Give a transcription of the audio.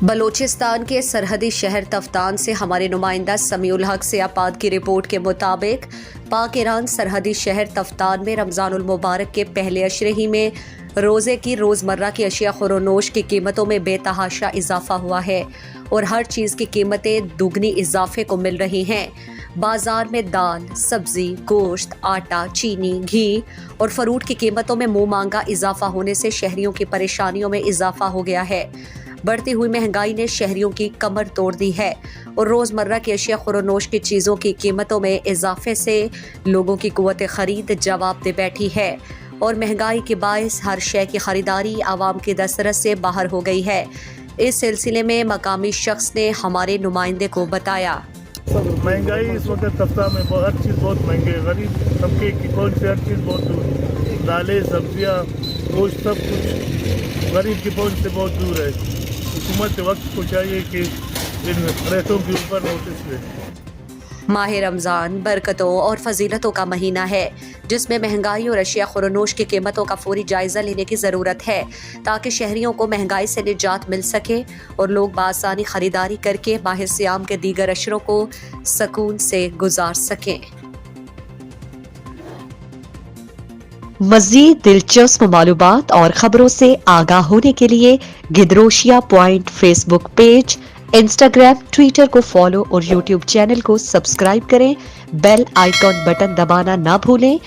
بلوچستان کے سرحدی شہر تفتان سے ہمارے نمائندہ سمیع الحق سے آپاد کی رپورٹ کے مطابق پاک ایران سرحدی شہر تفتان میں رمضان المبارک کے پہلے عشرے ہی میں روزے کی روزمرہ کی اشیاء خورونوش کی قیمتوں میں بے تحاشا اضافہ ہوا ہے اور ہر چیز کی قیمتیں دگنی اضافے کو مل رہی ہیں۔ بازار میں دال، سبزی، گوشت، آٹا، چینی، گھی اور فروٹ کی قیمتوں میں منہ مانگا اضافہ ہونے سے شہریوں کی پریشانیوں میں اضافہ ہو گیا ہے۔ بڑھتی ہوئی مہنگائی نے شہریوں کی کمر توڑ دی ہے اور روزمرہ کی اشیاء خورونوش کی چیزوں کی قیمتوں میں اضافے سے لوگوں کی قوت خرید جواب دے بیٹھی ہے اور مہنگائی کے باعث ہر شے کی خریداری عوام کی دسترس سے باہر ہو گئی ہے۔ اس سلسلے میں مقامی شخص نے ہمارے نمائندے کو بتایا۔ مہنگائی اس وقت تفتہ میں ہر چیز بہت مہنگی ہے، غریب طبقے کی کون سے ہر چیز بہت دور ہے، دالیں، سبزیاں، گوشت، سب کچھ غریب کی پہنچ سے بہت دور ہے۔ حکومت وقت کو چاہیے کہ ان ریتوں کے اوپر نوٹس لے۔ ماہ رمضان برکتوں اور فضیلتوں کا مہینہ ہے جس میں مہنگائی اور اشیاء خورونوش کی قیمتوں کا فوری جائزہ لینے کی ضرورت ہے تاکہ شہریوں کو مہنگائی سے نجات مل سکے اور لوگ بآسانی خریداری کر کے ماہ صیام کے دیگر اشروں کو سکون سے گزار سکیں۔ مزید دلچسپ معلومات اور خبروں سے آگاہ ہونے کے لیے Gedrosia point Facebook page, Instagram, Twitter کو فالو اور یوٹیوب چینل کو سبسکرائب کریں۔ بیل آئیکن بٹن دبانا نہ بھولیں